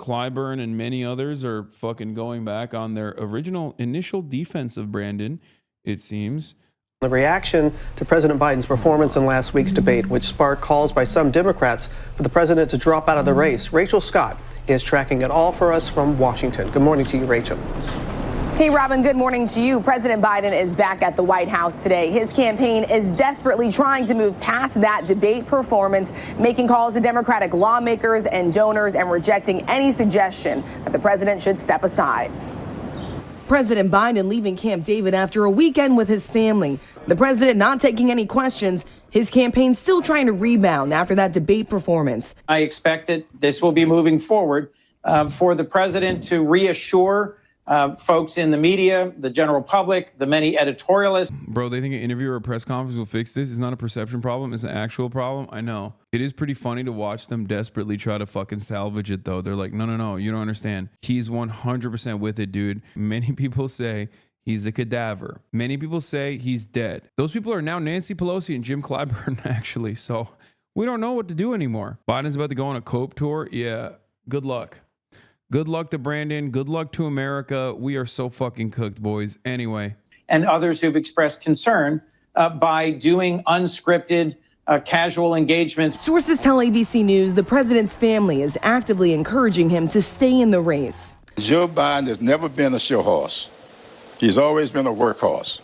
Clyburn and many others are fucking going back on their original initial defense of Brandon, it seems. The reaction to President Biden's performance in last week's debate, which sparked calls by some Democrats for the president to drop out of the race. Rachel Scott is tracking it all for us from Washington. Good morning to you, Rachel. Hey, Robin, good morning to you. President Biden is back at the White House today. His campaign is desperately trying to move past that debate performance, making calls to Democratic lawmakers and donors and rejecting any suggestion that the president should step aside. President Biden leaving Camp David after a weekend with his family. The president not taking any questions. His campaign still trying to rebound after that debate performance. I expect that this will be moving forward for the president to reassure folks in the media, the general public, the many editorialists. Bro, they think an interview or a press conference will fix this. It's not a perception problem. It's an actual problem. I know. It is pretty funny to watch them desperately try to fucking salvage it, though. They're like, no, you don't understand. He's 100% with it, dude. Many people say he's a cadaver. Many people say he's dead. Those people are now Nancy Pelosi and Jim Clyburn, actually. So we don't know what to do anymore. Biden's about to go on a COPE tour. Yeah, good luck. Good luck to Brandon. Good luck to America. We are so fucking cooked, boys. Anyway. And others who've expressed concern by doing unscripted, casual engagements. Sources tell ABC News the president's family is actively encouraging him to stay in the race. Joe Biden has never been a show horse. He's always been a workhorse.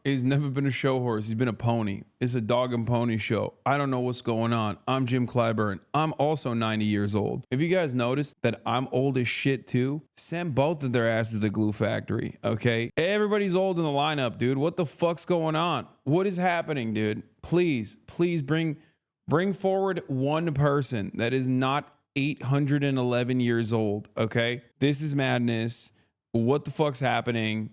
He's never been a show horse. He's been a pony. It's a dog and pony show. I don't know what's going on. I'm Jim Clyburn. I'm also 90 years old. If you guys noticed that I'm old as shit too, send both of their asses to the glue factory, okay? Everybody's old in the lineup, dude. What the fuck's going on? What is happening, dude? Please bring forward one person that is not 811 years old, okay? This is madness. What the fuck's happening?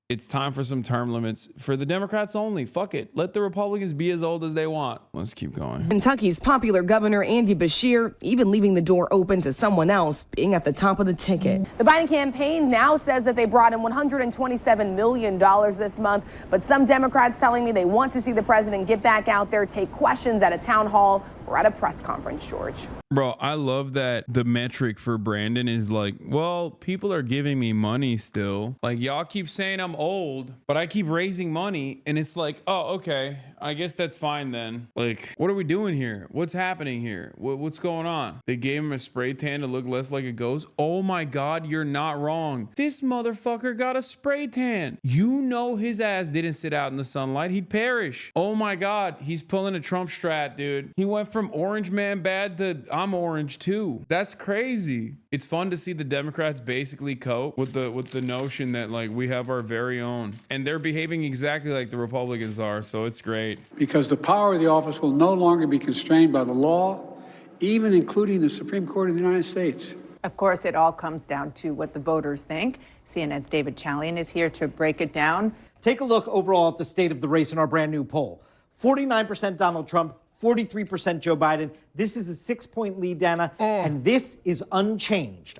It's time for some term limits for the Democrats only. Fuck it. Let the Republicans be as old as they want. Let's keep going. Kentucky's popular governor, Andy Beshear, even leaving the door open to someone else being at the top of the ticket. The Biden campaign now says that they brought in $127 million this month, but some Democrats telling me they want to see the president get back out there, take questions at a town hall or at a press conference, George. Bro, I love that the metric for Brandon is like, well, people are giving me money still. Like, y'all keep saying I'm old, but I keep raising money. And it's like, oh, okay, I guess that's fine then. Like, what are we doing here? What's happening here? What's going on? They gave him a spray tan to look less like a ghost. Oh my God, you're not wrong. This motherfucker got a spray tan. You know his ass didn't sit out in the sunlight. He'd perish. Oh my God, he's pulling a Trump strat, dude. He went from orange man bad to I'm orange too. That's crazy. It's fun to see the Democrats basically cope with the notion that like we have our very own, and they're behaving exactly like the Republicans are. So it's great. Because the power of the office will no longer be constrained by the law, even including the Supreme Court of the United States. Of course, it all comes down to what the voters think. CNN's David Chalian is here to break it down. Take a look overall at the state of the race in our brand new poll. 49% Donald Trump, 43% Joe Biden. This is a 6-point lead, Dana, and this is unchanged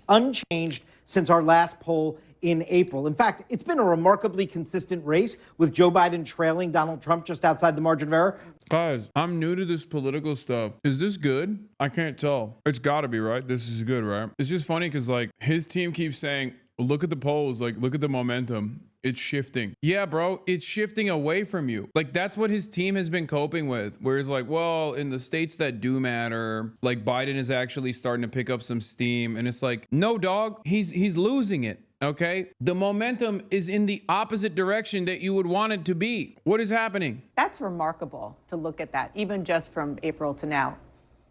since our last poll in April. In fact, it's been a remarkably consistent race with Joe Biden trailing Donald Trump just outside the margin of error. Guys, I'm new to this political stuff. Is this good? I can't tell. It's gotta be, right? This is good, right? It's just funny because like his team keeps saying, look at the polls, like look at the momentum. It's shifting. Yeah, bro, it's shifting away from you. Like that's what his team has been coping with. Where it's like, well, in the states that do matter, like Biden is actually starting to pick up some steam. And it's like, no, dog, he's losing it. Okay, the momentum is in the opposite direction that you would want it to be. What is happening? That's remarkable to look at that, even just from April to now.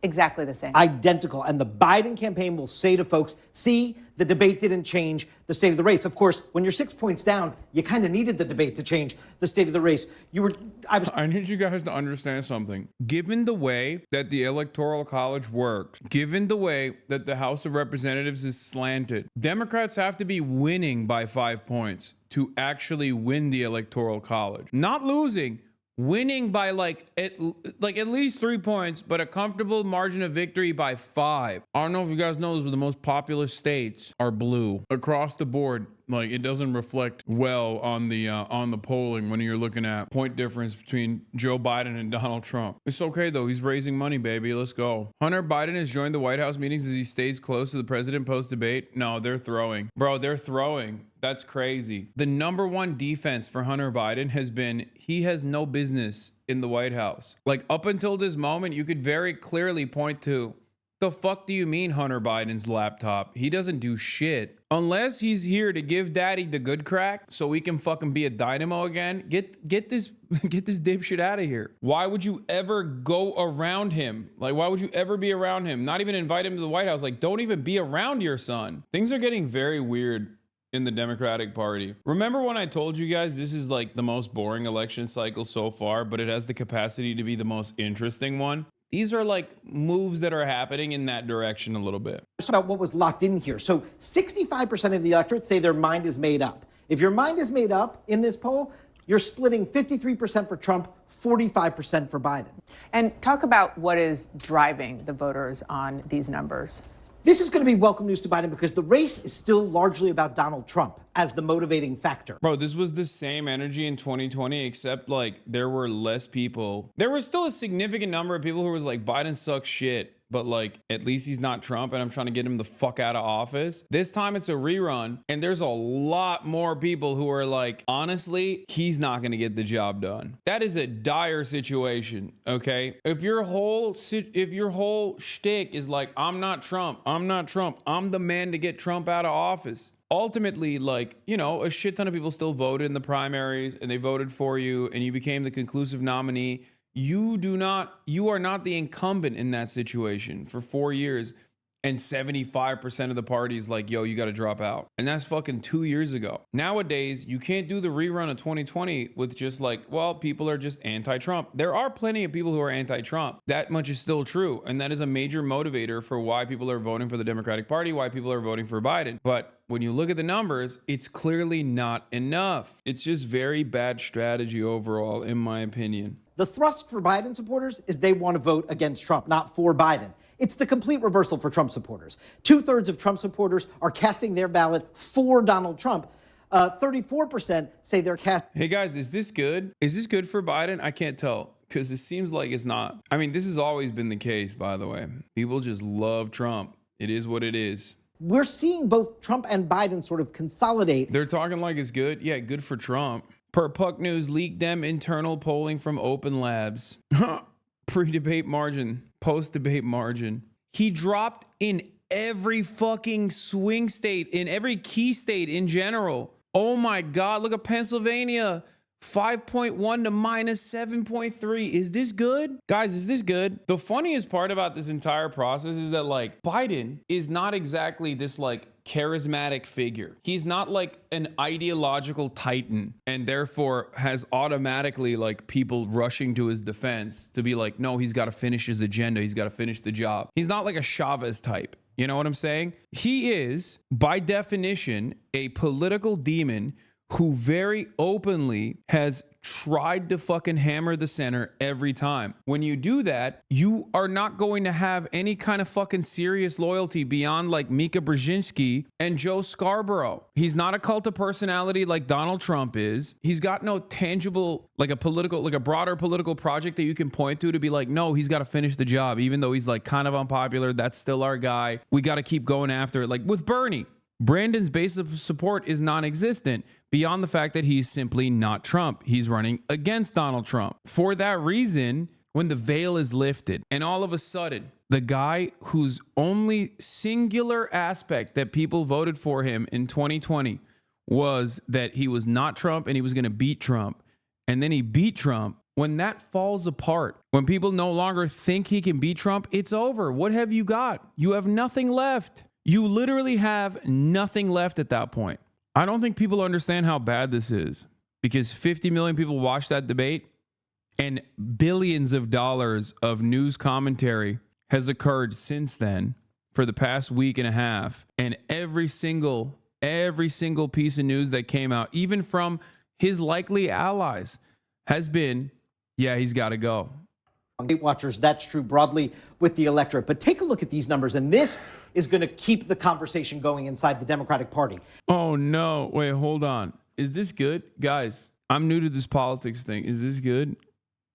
Exactly the same. Identical. And the Biden campaign will say to folks, see, the debate didn't change the state of the race. Of course, when you're 6 points down, you kind of needed the debate to change the state of the race. I need you guys to understand something. Given the way that the Electoral College works, given the way that the House of Representatives is slanted, Democrats have to be winning by 5 points to actually win the Electoral College. Not losing. Winning by like at least 3 points, but a comfortable margin of victory by 5. I don't know if you guys know this, but the most populous states are blue across the board. Like, it doesn't reflect well on the polling when you're looking at point difference between Joe Biden and Donald Trump. It's okay though. He's raising money, baby. Let's go. Hunter Biden has joined the White House meetings as he stays close to the president post debate. No, they're throwing. Bro, they're throwing. That's crazy. The number one defense for Hunter Biden has been he has no business in the White House. Like, up until this moment, you could very clearly point to, the fuck do you mean Hunter Biden's laptop? He doesn't do shit. Unless he's here to give daddy the good crack so we can fucking be a dynamo again. Get this dipshit out of here. Why would you ever go around him? Like, why would you ever be around him? Not even invite him to the White House. Like, don't even be around your son. Things are getting very weird in the Democratic Party. Remember when I told you guys this is like the most boring election cycle so far, but it has the capacity to be the most interesting one? These are like moves that are happening in that direction a little bit. Just about what was locked in here. So 65% of the electorate say their mind is made up. If your mind is made up in this poll, you're splitting 53% for Trump, 45% for Biden. And talk about what is driving the voters on these numbers. This is going to be welcome news to Biden because the race is still largely about Donald Trump as the motivating factor. Bro, this was the same energy in 2020, except like there were less people. There was still a significant number of people who was like, Biden sucks shit, but like, at least he's not Trump and I'm trying to get him the fuck out of office. This time it's a rerun and there's a lot more people who are like, honestly, he's not going to get the job done. That is a dire situation, okay? If your whole shtick is like, I'm not Trump, I'm the man to get Trump out of office. Ultimately, like, you know, a shit ton of people still voted in the primaries and they voted for you and you became the conclusive nominee. You are not the incumbent in that situation for 4 years. And 75% of the party is like, yo, you got to drop out. And that's fucking 2 years ago. Nowadays, you can't do the rerun of 2020 with just like, well, people are just anti-Trump. There are plenty of people who are anti-Trump. That much is still true. And that is a major motivator for why people are voting for the Democratic Party, why people are voting for Biden. But when you look at the numbers, it's clearly not enough. It's just very bad strategy overall, in my opinion. The thrust for Biden supporters is they want to vote against Trump, not for Biden. It's the complete reversal for Trump supporters. 2/3 of Trump supporters are casting their ballot for Donald Trump. 34% say they're casting. Hey guys, is this good? Is this good for Biden? I can't tell because it seems like it's not. I mean, this has always been the case, by the way. People just love Trump. It is what it is. We're seeing both Trump and Biden sort of consolidate. They're talking like it's good. Yeah, good for Trump. Per Puck News, leaked them internal polling from Open Labs. Pre-debate margin, post-debate margin. He dropped in every fucking swing state, in every key state in general. Oh my God, look at Pennsylvania. 5.1 to minus 7.3. Is this good? Guys, is this good? The funniest part about this entire process is that like Biden is not exactly this like charismatic figure. He's not like an ideological titan and therefore has automatically like people rushing to his defense to be like, no, he's got to finish his agenda. He's got to finish the job. He's not like a Chavez type. You know what I'm saying? He is, by definition, a political demon who very openly has tried to fucking hammer the center every time. When you do that, you are not going to have any kind of fucking serious loyalty beyond like Mika Brzezinski and Joe Scarborough. He's not a cult of personality like Donald Trump is. He's got no tangible, like a broader political project that you can point to be like, no, he's got to finish the job. Even though he's like kind of unpopular, that's still our guy. We got to keep going after it. Like with Bernie, Brandon's base of support is non-existent beyond the fact that he's simply not Trump. He's running against Donald Trump. For that reason, when the veil is lifted and all of a sudden the guy whose only singular aspect that people voted for him in 2020 was that he was not Trump and he was going to beat Trump, and then he beat Trump, when that falls apart, when people no longer think he can beat Trump, it's over. What have you got? You have nothing left. You literally have nothing left at that point. I don't think people understand how bad this is because 50 million people watched that debate and billions of dollars of news commentary has occurred since then for the past week and a half. And every single piece of news that came out, even from his likely allies, has been, yeah, he's got to go. Weight Watchers, that's true broadly with the electorate. But take a look at these numbers, and this is going to keep the conversation going inside the Democratic Party. Oh, no. Wait, hold on. Is this good? Guys, I'm new to this politics thing. Is this good?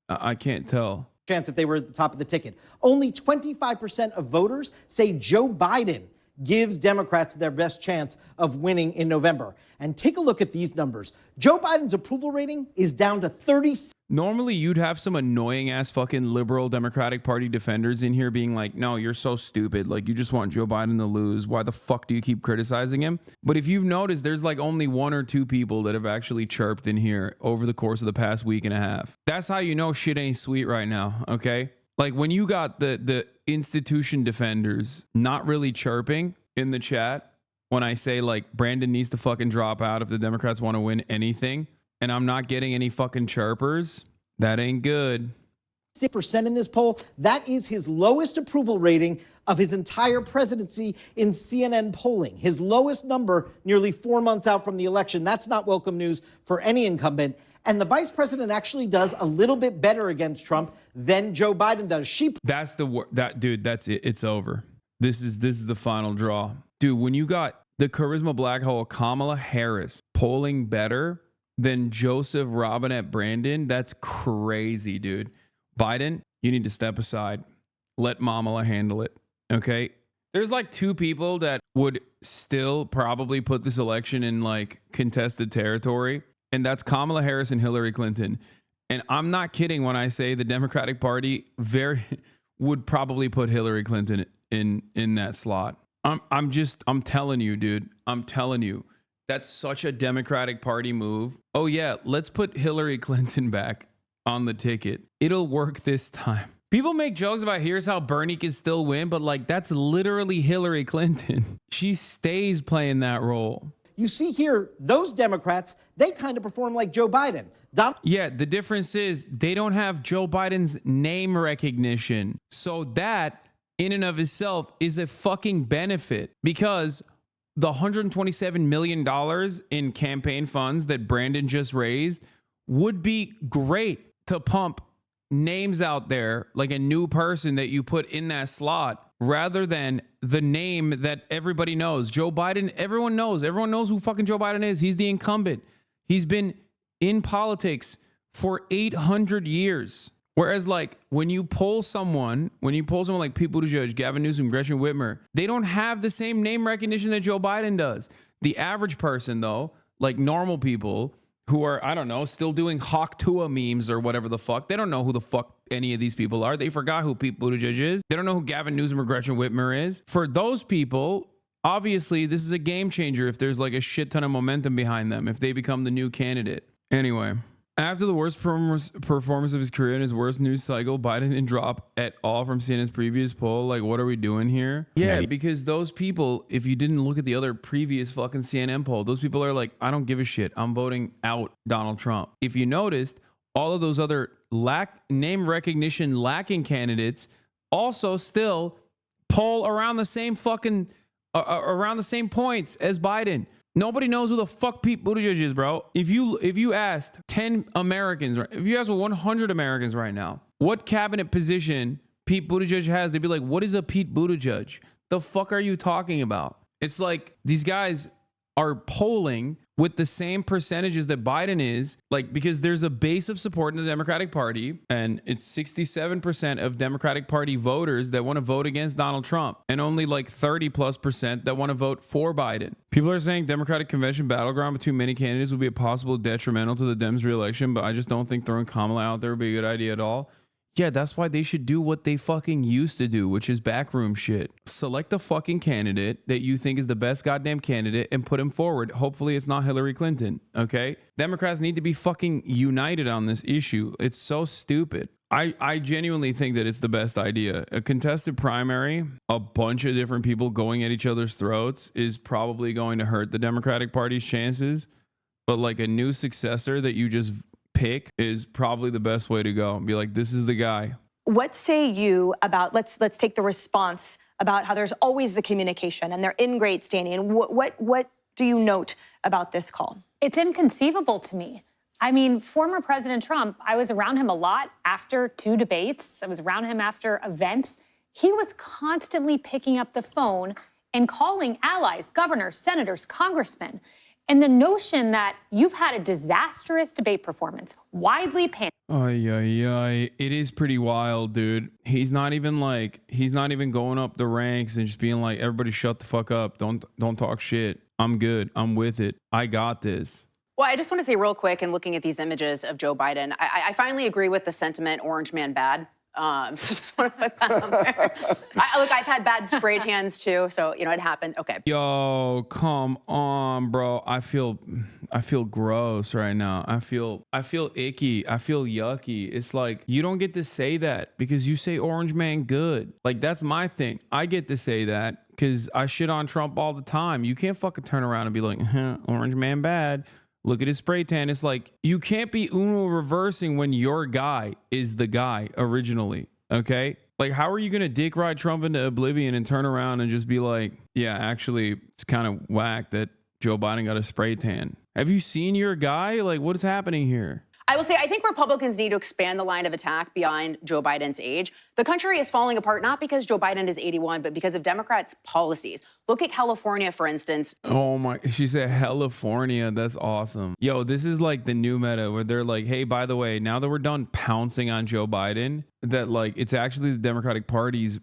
I can't tell. Chance if they were at the top of the ticket. Only 25% of voters say Joe Biden gives Democrats their best chance of winning in November. And take a look at these numbers. Joe Biden's approval rating is down to 36. Normally, you'd have some annoying ass fucking liberal Democratic Party defenders in here being like, no, you're so stupid. Like, you just want Joe Biden to lose. Why the fuck do you keep criticizing him? But if you've noticed, there's like only 1 or 2 people that have actually chirped in here over the course of the past week and a half. That's how you know shit ain't sweet right now, okay? Like, when you got the institution defenders not really chirping in the chat when I say, like, Brandon needs to fucking drop out if the Democrats want to win anything, and I'm not getting any fucking chirpers, that ain't good. 6% in this poll. That is his lowest approval rating of his entire presidency in CNN polling. His lowest number nearly 4 months out from the election. That's not welcome news for any incumbent. And the vice president actually does a little bit better against Trump than Joe Biden does. That's dude, that's it. It's over. This is the final draw. Dude, when you got the charisma black hole Kamala Harris polling better than Joseph Robinette Brandon, that's crazy, dude. Biden, you need to step aside. Let Kamala handle it, okay? There's like 2 people that would still probably put this election in like contested territory, and that's Kamala Harris and Hillary Clinton. And I'm not kidding when I say the Democratic Party would probably put Hillary Clinton in that slot. I'm telling you, dude. I'm telling you. That's such a Democratic Party move. Oh yeah, let's put Hillary Clinton back on the ticket. It'll work this time. People make jokes about here's how Bernie can still win, but like that's literally Hillary Clinton. She stays playing that role. You see here, those Democrats, they kind of perform like Joe Biden. Yeah, the difference is they don't have Joe Biden's name recognition. So that in and of itself is a fucking benefit, because the $127 million in campaign funds that Brandon just raised would be great to pump names out there, like a new person that you put in that slot, rather than the name that everybody knows. Joe Biden, everyone knows who fucking Joe Biden is. He's the incumbent. He's been in politics for 800 years. Whereas, like, when you poll someone like Pete Buttigieg, Gavin Newsom, Gretchen Whitmer, they don't have the same name recognition that Joe Biden does. The average person, though, like normal people who are, I don't know, still doing Hawk Tua memes or whatever the fuck, they don't know who the fuck any of these people are. They forgot who Pete Buttigieg is. They don't know who Gavin Newsom or Gretchen Whitmer is. For those people, obviously, this is a game changer if there's like a shit ton of momentum behind them, if they become the new candidate. Anyway, after the worst performance of his career in his worst news cycle, Biden didn't drop at all from CNN's previous poll. Like, what are we doing here? Yeah, because those people, if you didn't look at the other previous fucking CNN poll, those people are like, I don't give a shit. I'm voting out Donald Trump. If you noticed, all of those other name recognition lacking candidates also still poll around the same fucking around the same points as Biden. Nobody knows who the fuck Pete Buttigieg is, bro. If you asked 10 Americans, if you asked 100 Americans right now, what cabinet position Pete Buttigieg has, they'd be like, what is a Pete Buttigieg? The fuck are you talking about? It's like these guys are polling with the same percentages that Biden is, like, because there's a base of support in the Democratic Party, and it's 67% of Democratic Party voters that want to vote against Donald Trump, and only like 30+% that want to vote for Biden. People are saying Democratic convention battleground between many candidates would be a possible detrimental to the Dems' reelection, but I just don't think throwing Kamala out there would be a good idea at all. Yeah, that's why they should do what they fucking used to do, which is backroom shit. Select a fucking candidate that you think is the best goddamn candidate and put him forward. Hopefully it's not Hillary Clinton, okay? Democrats need to be fucking united on this issue. It's so stupid. I genuinely think that it's the best idea. A contested primary, a bunch of different people going at each other's throats is probably going to hurt the Democratic Party's chances. But like a new successor that you just pick is probably the best way to go. Be like, this is the guy. What say you about, let's take the response about how there's always the communication and they're in great standing. And what do you note about this call? It's inconceivable to me. I mean, former President Trump, I was around him a lot after 2 debates. I was around him after events. He was constantly picking up the phone and calling allies, governors, senators, congressmen. And the notion that you've had a disastrous debate performance, widely panned. It is pretty wild, dude. He's not even going up the ranks and just being like, everybody shut the fuck up. Don't talk shit. I'm good. I'm with it. I got this. Well, I just want to say real quick, and looking at these images of Joe Biden, I finally agree with the sentiment, orange man bad. So just want to put that on there. Look, I've had bad spray tans too, so, it happened. Okay. Yo, come on, bro. I feel gross right now. I feel icky. I feel yucky. It's like, you don't get to say that because you say orange man good. Like, that's my thing. I get to say that because I shit on Trump all the time. You can't fucking turn around and be like, orange man bad. Look at his spray tan. It's like, you can't be Uno reversing when your guy is the guy originally, okay? Like, how are you going to dick ride Trump into oblivion and turn around and just be like, yeah, actually, it's kind of whack that Joe Biden got a spray tan. Have you seen your guy? Like, what is happening here? I will say, I think Republicans need to expand the line of attack beyond Joe Biden's age. The country is falling apart, not because Joe Biden is 81, but because of Democrats' policies. Look at California, for instance. Oh my, she said California. That's awesome. Yo, this is like the new meta where they're like, hey, by the way, now that we're done pouncing on Joe Biden, that like, it's actually the Democratic Party's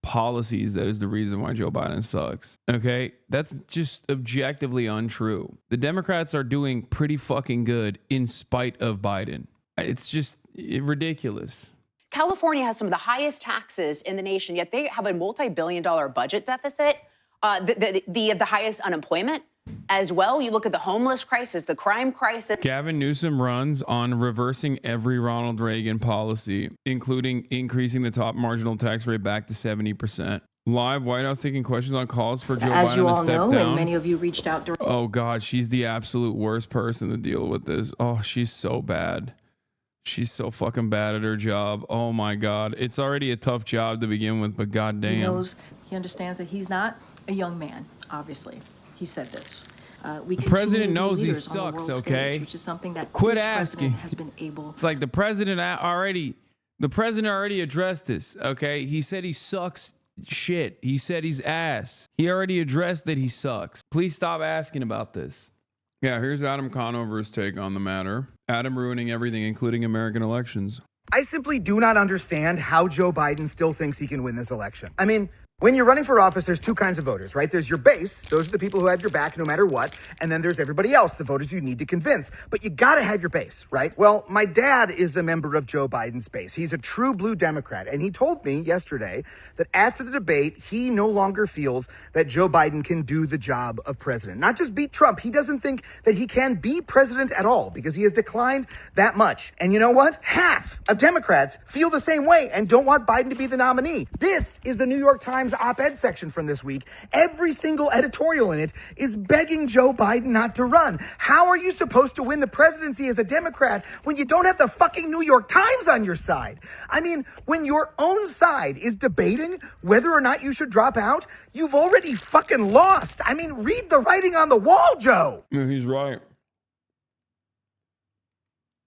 policies that is the reason why Joe Biden sucks. Okay? That's just objectively untrue. The Democrats are doing pretty fucking good in spite of Biden. It's just ridiculous. California has some of the highest taxes in the nation, yet they have a multi-billion-dollar budget deficit, the highest unemployment as well. You look at the homeless crisis, the crime crisis. Gavin Newsom runs on reversing every Ronald Reagan policy, including increasing the top marginal tax rate back to 70%. Live White House taking questions on calls for Joe Biden to step down. As you all know, and many of you reached out during. Oh God, she's the absolute worst person to deal with this. Oh, she's so bad. She's so fucking bad at her job. Oh my God. It's already a tough job to begin with, but goddamn. He knows, he understands that he's not a young man, obviously. He said this. The president knows he sucks, okay? Stage, which is something that quit this asking. Has been able. It's like the president already addressed this, okay? He said he sucks shit. He said he's ass. He already addressed that he sucks. Please stop asking about this. Yeah, here's Adam Conover's take on the matter. Adam ruining everything, including American elections. I simply do not understand how Joe Biden still thinks he can win this election. I mean, when you're running for office, there's two kinds of voters, right? There's your base. Those are the people who have your back no matter what. And then there's everybody else, the voters you need to convince. But you got to have your base, right? Well, my dad is a member of Joe Biden's base. He's a true blue Democrat. And he told me yesterday that after the debate, he no longer feels that Joe Biden can do the job of president. Not just beat Trump. He doesn't think that he can be president at all because he has declined that much. And you know what? Half of Democrats feel the same way and don't want Biden to be the nominee. This is the New York Times op-ed section from this week. Every single editorial in it is begging Joe Biden not to run. How are you supposed to win the presidency as a Democrat when you don't have the fucking New York Times on your side? I mean, when your own side is debating whether or not you should drop out, you've already fucking lost. I mean, read the writing on the wall, Joe. Yeah, he's right.